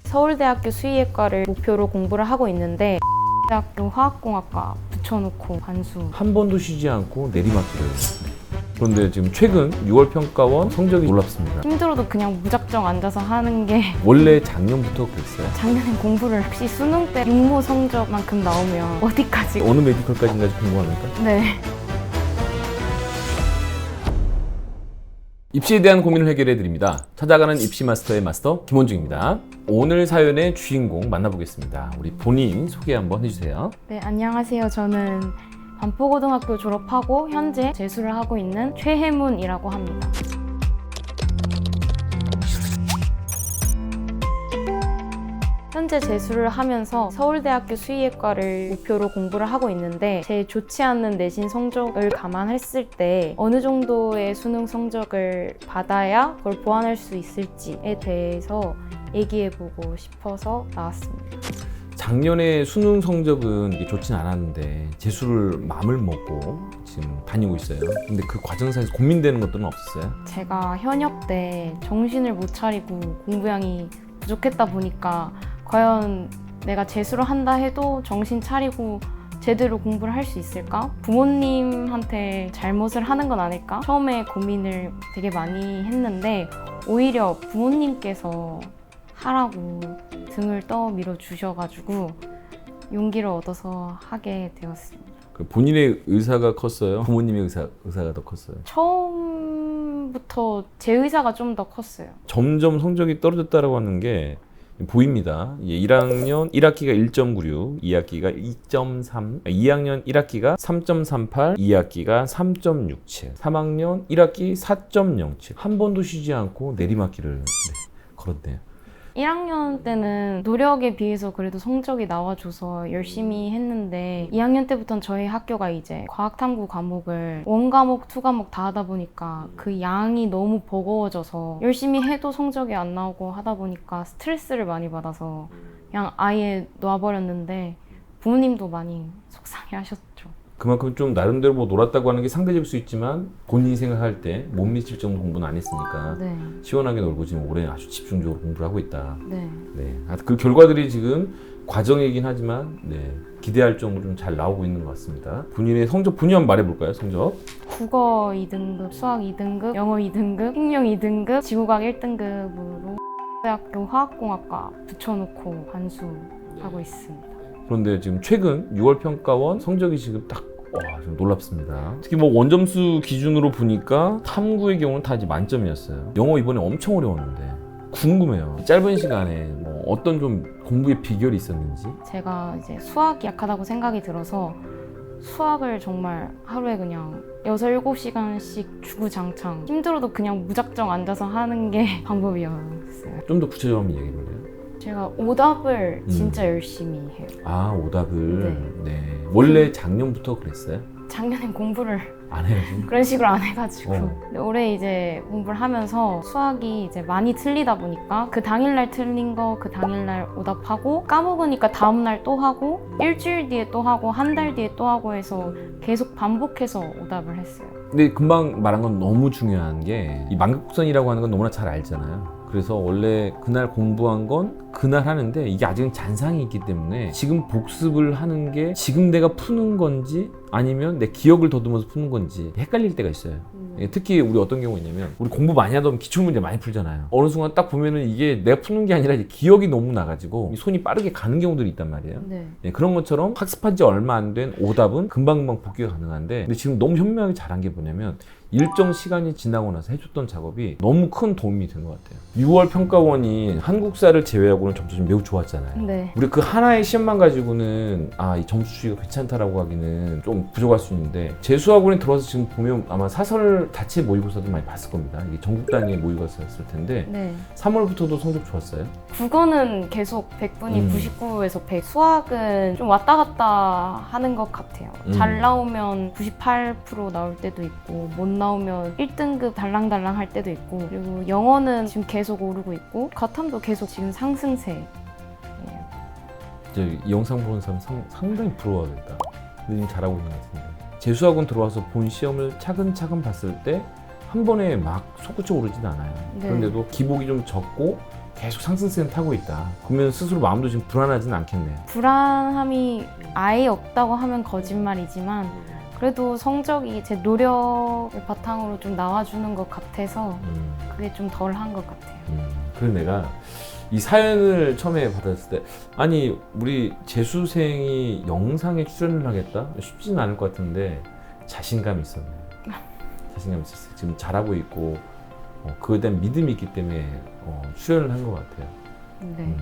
서울대학교 수의학과를 목표로 공부를 하고 있는데 대학교 화학공학과 붙여놓고 반수. 한 번도 쉬지 않고 내리막길을. 그런데 지금 최근 6월 평가원 성적이 놀랍습니다. 힘들어도 그냥 무작정 앉아서 하는 게 원래 작년부터 그랬어요. 작년에 공부를 혹시 수능 때 육모 성적만큼 나오면 어디까지? 어느 메디컬까지인가 궁금합니까? 네. 입시에 대한 고민을 해결해 드립니다. 찾아가는 입시 마스터의 마스터 김원중입니다. 오늘 사연의 주인공 만나보겠습니다. 우리 본인 소개 한번 해주세요. 네, 안녕하세요. 저는 반포고등학교 졸업하고 현재 재수를 하고 있는 최혜문이라고 합니다. 현재 재수를 하면서 서울대학교 수의학과를 목표로 공부를 하고 있는데 제 좋지 않은 내신 성적을 감안했을 때 어느 정도의 수능 성적을 받아야 그걸 보완할 수 있을지에 대해서 얘기해보고 싶어서 나왔습니다. 작년에 수능 성적은 이게 좋진 않았는데 재수를 마음을 먹고 지금 다니고 있어요. 근데 그 과정상에서 고민되는 것들은 없었어요? 제가 현역 때 정신을 못 차리고 공부량이 부족했다 보니까 과연 내가 재수를 한다 해도 정신 차리고 제대로 공부를 할 수 있을까? 부모님한테 잘못을 하는 건 아닐까? 처음에 고민을 되게 많이 했는데 오히려 부모님께서 하라고 등을 떠밀어 주셔가지고 용기를 얻어서 하게 되었습니다. 그 본인의 의사가 컸어요? 부모님의 의사가 더 컸어요? 처음부터 제 의사가 좀 더 컸어요. 점점 성적이 떨어졌다라고 하는 게 보입니다. 1학년 1학기가 1.96, 2학기가 2.3, 2학년 1학기가 3.38, 2학기가 3.67, 3학년 1학기 4.07. 한 번도 쉬지 않고 내리막길을 걸었네요. 1학년 때는 노력에 비해서 그래도 성적이 나와줘서 열심히 했는데 2학년 때부터는 저희 학교가 이제 과학탐구 과목을 1과목, 2과목 다 하다 보니까 그 양이 너무 버거워져서 열심히 해도 성적이 안 나오고 하다 보니까 스트레스를 많이 받아서 그냥 아예 놔버렸는데 부모님도 많이 속상해 하셨죠. 그만큼 좀 나름대로 뭐 놀았다고 하는 게 상대적일 수 있지만 본인이 생각할 때 못 미칠 정도 공부는 안 했으니까 네. 시원하게 놀고 지금 올해 아주 집중적으로 공부를 하고 있다. 네. 네, 그 결과들이 지금 과정이긴 하지만 기대할 정도로 좀 잘 나오고 있는 것 같습니다. 본인의 성적 본인 한번 말해볼까요? 성적? 국어 2등급, 수학 2등급, 영어 2등급, 행령 2등급, 지구과학 1등급으로 대학교 화학공학과 붙여놓고 반수하고 있습니다. 그런데 지금 최근 6월 평가원 성적이 지금 딱 좀 놀랍습니다. 특히 뭐 원점수 기준으로 보니까 탐구의 경우는 다 이제 만점이었어요. 영어 이번에 엄청 어려웠는데 궁금해요. 짧은 시간에 뭐 어떤 좀 공부의 비결이 있었는지. 제가 이제 수학이 약하다고 생각이 들어서 수학을 정말 하루에 그냥 6, 7시간씩 주구장창 힘들어도 그냥 무작정 앉아서 하는 게 방법이었어요. 좀 더 구체적으로 한번 얘기해볼래요? 제가 오답을 진짜 열심히 해요. 아, 오답을. 네. 원래 작년부터 그랬어요? 작년엔 공부를 안 해요? 그런 식으로 안 해가지고 근데 올해 이제 공부를 하면서 수학이 이제 많이 틀리다 보니까 그 당일날 틀린 거 그 당일날 오답하고 까먹으니까 다음날 또 하고 일주일 뒤에 또 하고 한 달 뒤에 또 하고 해서 계속 반복해서 오답을 했어요. 근데 금방 말한 건 너무 중요한 게 이 만극곡선이라고 하는 건 너무나 잘 알잖아요. 그래서 원래 그날 공부한 건 그날 하는데 이게 아직은 잔상이 있기 때문에 지금 복습을 하는 게 지금 내가 푸는 건지 아니면 내 기억을 더듬어서 푸는 건지 헷갈릴 때가 있어요. 특히 우리 어떤 경우 있냐면 우리 공부 많이 하다 보면 기출문제 많이 풀잖아요. 어느 순간 딱 보면은 이게 내가 푸는 게 아니라 이제 기억이 너무 나가지고 손이 빠르게 가는 경우들이 있단 말이에요. 네. 그런 것처럼 학습한 지 얼마 안 된 오답은 금방금방 복귀가 가능한데 근데 지금 너무 현명하게 잘한 게 뭐냐면 일정 시간이 지나고 나서 해줬던 작업이 너무 큰 도움이 된 것 같아요. 6월 평가원이 한국사를 제외하고는 점수가 매우 좋았잖아요. 네. 우리 그 하나의 시험만 가지고는 이 점수 추이가 괜찮다라고 하기는 좀 부족할 수 있는데 재수학원에 들어와서 지금 보면 아마 사설 자체 모의고사도 많이 봤을 겁니다. 이게 전국 단위의 모의고사였을 텐데 네. 3월부터도 성적 좋았어요? 국어는 계속 100분이 99에서 100. 수학은 좀 왔다 갔다 하는 것 같아요. 잘 나오면 98% 나올 때도 있고 못 나오면 1등급 달랑달랑 할 때도 있고 그리고 영어는 지금 계속 오르고 있고 과탐도 계속 지금 상승세. 이제 이 영상 보는 사람 상당히 부러워하겠다. 근데 지금 잘하고 있는 것 같은데 재수학원 들어와서 본 시험을 차근차근 봤을 때 한 번에 막 솟구쳐 오르진 않아요. 네. 그런데도 기복이 좀 적고 계속 상승세는 타고 있다. 그러면 스스로 마음도 지금 불안하지는 않겠네요. 불안함이 아예 없다고 하면 거짓말이지만 그래도 성적이 제 노력을 바탕으로 좀 나와주는 것 같아서 그게 좀 덜한 것 같아요. 그래서 내가 이 사연을 처음에 받았을 때 아니 우리 재수생이 영상에 출연을 하겠다? 쉽지는 않을 것 같은데 자신감이 있었네요. 자신감이 있었어요. 지금 잘하고 있고 그거에 대한 믿음이 있기 때문에 출연을 한 것 같아요. 네.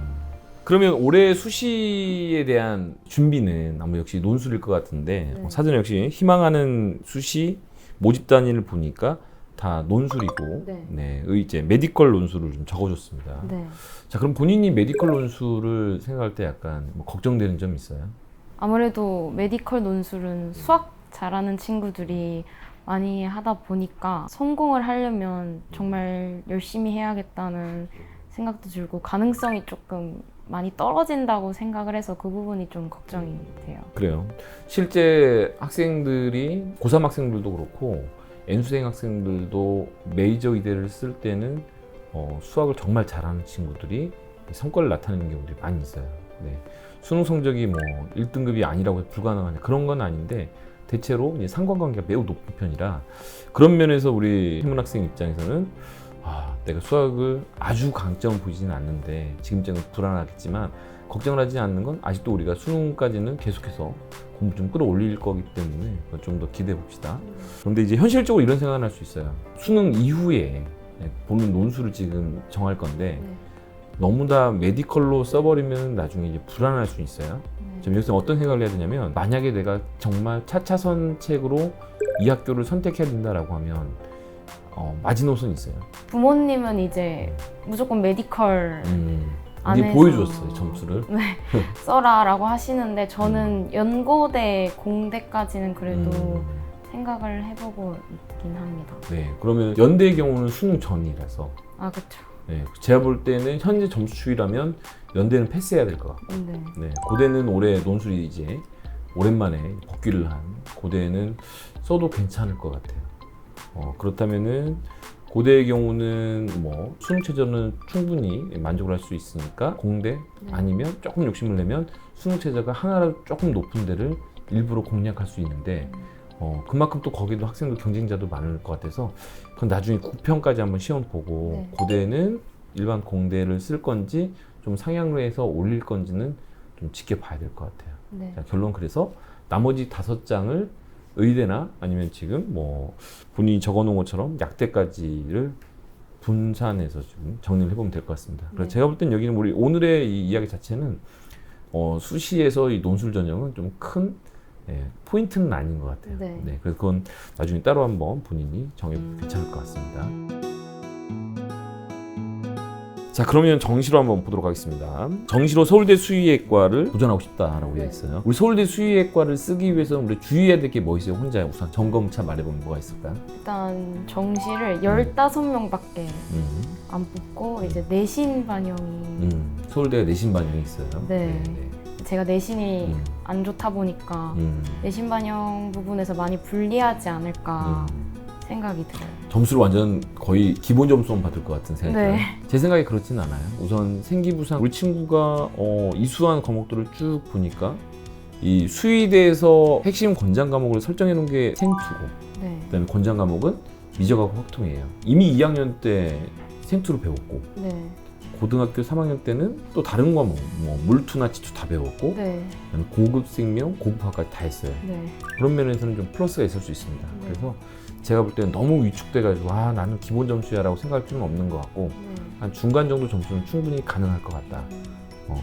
그러면 올해 수시에 대한 준비는 아마 역시 논술일 것 같은데 네. 사전에 역시 희망하는 수시 모집 단위를 보니까 다 논술이고 네. 이제 메디컬 논술을 좀 적어줬습니다. 네. 자, 그럼 본인이 메디컬 논술을 생각할 때 약간 뭐 걱정되는 점 있어요? 아무래도 메디컬 논술은 수학 잘하는 친구들이 많이 하다 보니까 성공을 하려면 정말 열심히 해야겠다는 생각도 들고 가능성이 조금 많이 떨어진다고 생각을 해서 그 부분이 좀 걱정이 돼요. 그래요. 실제 학생들이 고3 학생들도 그렇고 N수생 학생들도 메이저 의대를 쓸 때는 수학을 정말 잘하는 친구들이 성과를 나타내는 경우들이 많이 있어요. 네. 수능 성적이 뭐 1등급이 아니라고 해서 불가능한 그런 건 아닌데 대체로 이제 상관관계가 매우 높은 편이라 그런 면에서 우리 희문 학생 입장에서는 내가 수학을 아주 강점을 보이지는 않는데 지금쯤은 불안하겠지만 걱정을 하지 않는 건 아직도 우리가 수능까지는 계속해서 공부 좀 끌어올릴 거기 때문에 좀 더 기대해 봅시다. 그런데 이제 현실적으로 이런 생각을 할 수 있어요. 수능 이후에 보는 논술을 지금 정할 건데 너무 다 메디컬로 써버리면 나중에 이제 불안할 수 있어요. 지금 여기서 어떤 생각을 해야 되냐면 만약에 내가 정말 차차선책으로 이 학교를 선택해야 된다라고 하면 마지노선이 있어요. 부모님은 이제 무조건 메디컬 이제 보여줬어요, 점수를. 네, 써라라고 하시는데 저는 연고대, 공대까지는 그래도 생각을 해보고 있긴 합니다. 네, 그러면 연대의 경우는 수능 전이라서 아, 그렇죠. 네, 제가 볼 때는 현재 점수 추이라면 연대는 패스해야 될 것 같고 네. 네, 고대는 올해 논술이 이제 오랜만에 복귀를 한 고대는 써도 괜찮을 것 같아요. 그렇다면은 고대의 경우는 뭐 수능 최저는 충분히 만족을 할 수 있으니까 공대 아니면 조금 욕심을 내면 수능 최저가 하나라도 조금 높은 데를 일부러 공략할 수 있는데 그만큼 또 거기도 학생들 경쟁자도 많을 것 같아서 그건 나중에 9편까지 한번 시험 보고 고대는 일반 공대를 쓸 건지 좀 상향로 해서 올릴 건지는 좀 지켜봐야 될 것 같아요. 네. 자, 결론 그래서 나머지 5장을 의대나 아니면 지금 뭐 본인이 적어놓은 것처럼 약대까지를 분산해서 좀 정리를 해보면 될 것 같습니다. 그래서 제가 볼 땐 여기는 우리 오늘의 이 이야기 자체는 수시에서 이 논술 전형은 좀 큰 포인트는 아닌 것 같아요. 네, 그래서 그건 나중에 따로 한번 본인이 정해보면 괜찮을 것 같습니다. 자, 그러면 정시로 한번 보도록 하겠습니다. 정시로 서울대 수의학과를 도전하고 싶다라고 되어 있어요. 우리 서울대 수의학과를 쓰기 위해서 우리 주의해야 될 게 뭐 있어요? 혼자 우선 점검차 말해보면 뭐가 있을까요? 일단 정시를 15명밖에 안 뽑고 이제 내신 반영이 서울대가 내신 반영이 있어요. 네. 제가 내신이 안 좋다 보니까 내신 반영 부분에서 많이 불리하지 않을까 생각이 들어요. 점수를 완전 거의 기본 점수만 받을 것 같은 생각이 들어요. 네. 제 생각에 그렇진 않아요. 우선 생기부상 우리 친구가 이수한 과목들을 쭉 보니까 이 수의대에서 핵심 권장 과목을 설정해 놓은 게 생투고 그다음에 권장 과목은 미적하고 확통이에요. 이미 2학년 때 생투를 배웠고 고등학교 3학년 때는 또 다른 과목 뭐 물투나 지투 다 배웠고 그다음에 고급 생명, 고급화까지 다 했어요. 그런 면에서는 좀 플러스가 있을 수 있습니다. 그래서 제가 볼 때는 너무 위축돼가지고 나는 기본 점수야 라고 생각할 필요는 없는 것 같고 한 중간 정도 점수는 충분히 가능할 것 같다.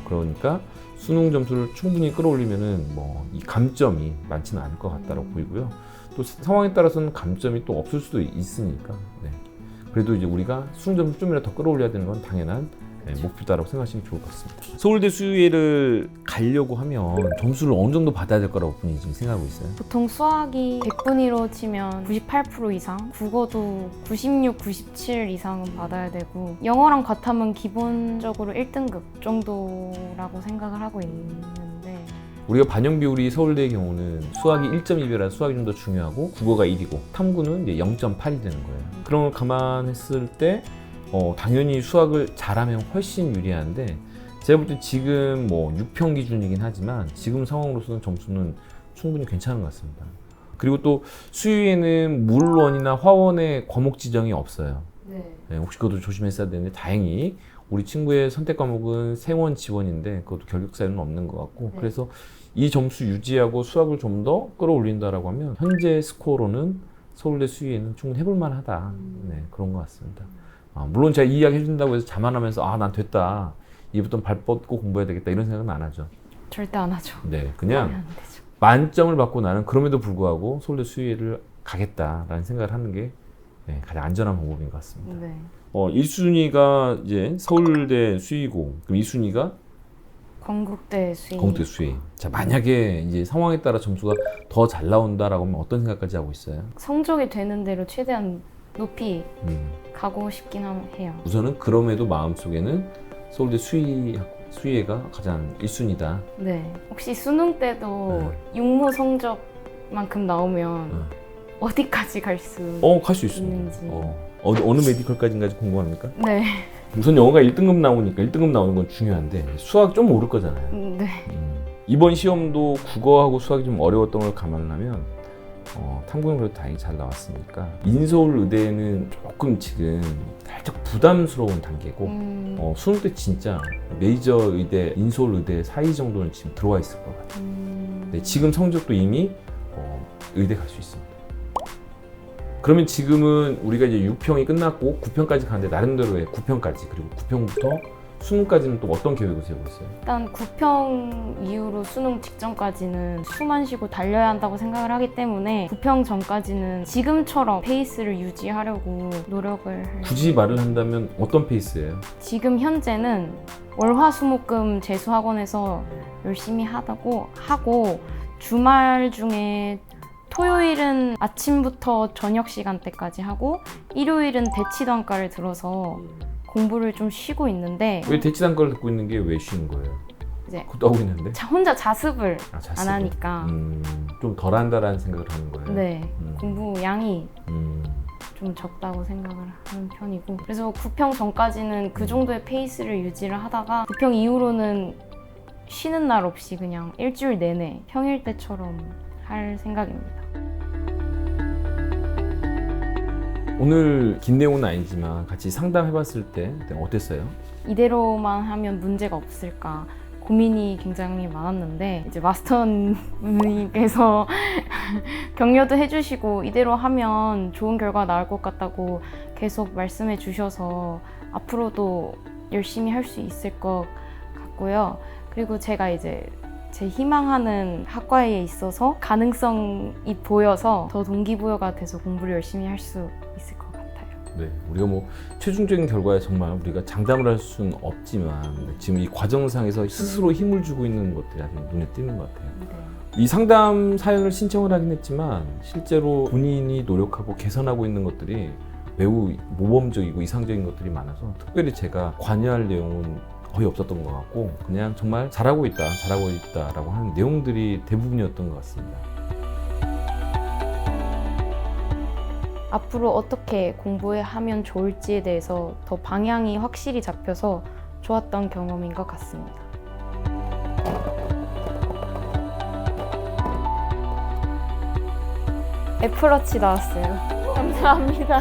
그러니까 수능 점수를 충분히 끌어올리면은 뭐 이 감점이 많지는 않을 것 같다고 보이고요. 또 상황에 따라서는 감점이 또 없을 수도 있으니까 그래도 이제 우리가 수능 점수 좀이라도 더 끌어올려야 되는 건 당연한 목표다라고 생각하시면 좋을 것 같습니다. 서울대 수의를 가려고 하면 점수를 어느 정도 받아야 될 거라고 본인이 지금 생각하고 있어요? 보통 수학이 100분위로 치면 98% 이상, 국어도 96, 97 이상은 받아야 되고 영어랑 과탐은 기본적으로 1등급 정도라고 생각을 하고 있는데 우리가 반영 비율이 서울대의 경우는 수학이 1.2배라 수학이 좀 더 중요하고 국어가 1이고 탐구는 이제 0.8이 되는 거예요. 그런 걸 감안했을 때 당연히 수학을 잘하면 훨씬 유리한데 제가 볼 때 지금 뭐 6평 기준이긴 하지만 지금 상황으로서는 점수는 충분히 괜찮은 것 같습니다. 그리고 또 수위에는 물원이나 화원의 과목 지정이 없어요. 네, 혹시 그것도 조심했어야 되는데 다행히 우리 친구의 선택 과목은 생원 지원인데 그것도 결격사유는 없는 것 같고 네. 그래서 이 점수 유지하고 수학을 좀 더 끌어올린다라고 하면 현재 스코어로는 서울대 수위에는 충분히 해볼 만하다. 네, 그런 것 같습니다. 물론 제가 이 이야기 해준다고 해서 자만하면서 난 됐다. 이부터 발 뻗고 공부해야 되겠다 이런 생각은 안 하죠. 절대 안 하죠. 네, 그냥 안 되죠. 만점을 받고 나는 그럼에도 불구하고 서울대 수위를 가겠다라는 생각을 하는 게 가장 안전한 방법인 것 같습니다. 네. 1순위가 이제 서울대 수위고 그럼 2순위가 건국대 수위. 건국대 수위. 자, 만약에 이제 상황에 따라 점수가 더 잘 나온다라고 하면 어떤 생각까지 하고 있어요? 성적이 되는 대로 최대한 높이 음, 가고 싶긴 해요. 우선은 그럼에도 마음속에는 서울대 수위가 가장 1순위다. 네. 혹시 수능 때도 육모 성적만큼 나오면 어디까지 갈 수 갈 수 있습니다. 있는지. 어느 메디컬까지인지 궁금합니까? 네. 우선 영어가 1등급 나오니까 1등급 나오는 건 중요한데 수학 좀 오를 거잖아요. 네. 이번 시험도 국어하고 수학이 좀 어려웠던 걸 감안하면 탐구는 그래도 다행히 잘 나왔으니까 인서울 의대는 조금 지금 살짝 부담스러운 단계고 수능 때 진짜 메이저 의대, 인서울 의대 사이 정도는 지금 들어와 있을 것 같아요. 네, 지금 성적도 이미 의대 갈 수 있습니다. 그러면 지금은 우리가 이제 6평이 끝났고 9평까지 가는데 나름대로의 9평까지 그리고 9평부터 수능까지는 또 어떤 계획을 세우고 있어요? 일단 9평 이후로 수능 직전까지는 숨만 쉬고 달려야 한다고 생각을 하기 때문에 9평 전까지는 지금처럼 페이스를 유지하려고 노력을 해요. 굳이 말을 한다면 어떤 페이스예요? 지금 현재는 월화수목금 재수학원에서 열심히 하고 주말 중에 토요일은 아침부터 저녁 시간대까지 하고 일요일은 대치단과를 들어서 공부를 좀 쉬고 있는데 왜 대치단과를 듣고 있는 게 왜 쉬는 거예요? 이제 그것도 하고 있는데? 혼자 자습을 자습을. 안 하니까 좀 덜 한다라는 생각을 하는 거예요? 네, 공부 양이 음. 좀 적다고 생각을 하는 편이고 그래서 9평 전까지는 그 정도의 페이스를 유지를 하다가 9평 이후로는 쉬는 날 없이 그냥 일주일 내내 평일 때처럼 할 생각입니다. 오늘 긴 내용은 아니지만 같이 상담해봤을 때 어땠어요? 이대로만 하면 문제가 없을까 고민이 굉장히 많았는데 이제 마스터님께서 격려도 해주시고 이대로 하면 좋은 결과 나올 것 같다고 계속 말씀해 주셔서 앞으로도 열심히 할 수 있을 것 같고요. 그리고 제가 이제 제 희망하는 학과에 있어서 가능성이 보여서 더 동기부여가 돼서 공부를 열심히 할 수 있을 것 같아요. 네, 우리가 뭐 최종적인 결과에 정말 우리가 장담을 할 수는 없지만 지금 이 과정상에서 스스로 힘을 주고 있는 것들이 아주 눈에 띄는 것 같아요. 네. 이 상담 사연을 신청을 하긴 했지만 실제로 본인이 노력하고 개선하고 있는 것들이 매우 모범적이고 이상적인 것들이 많아서 특별히 제가 관여할 내용은 거의 없었던 것 같고 그냥 정말 잘하고 있다라고 하는 내용들이 대부분이었던 것 같습니다. 앞으로 어떻게 공부하면 좋을지에 대해서 더 방향이 확실히 잡혀서 좋았던 경험인 것 같습니다. 애플워치 나왔어요. 감사합니다.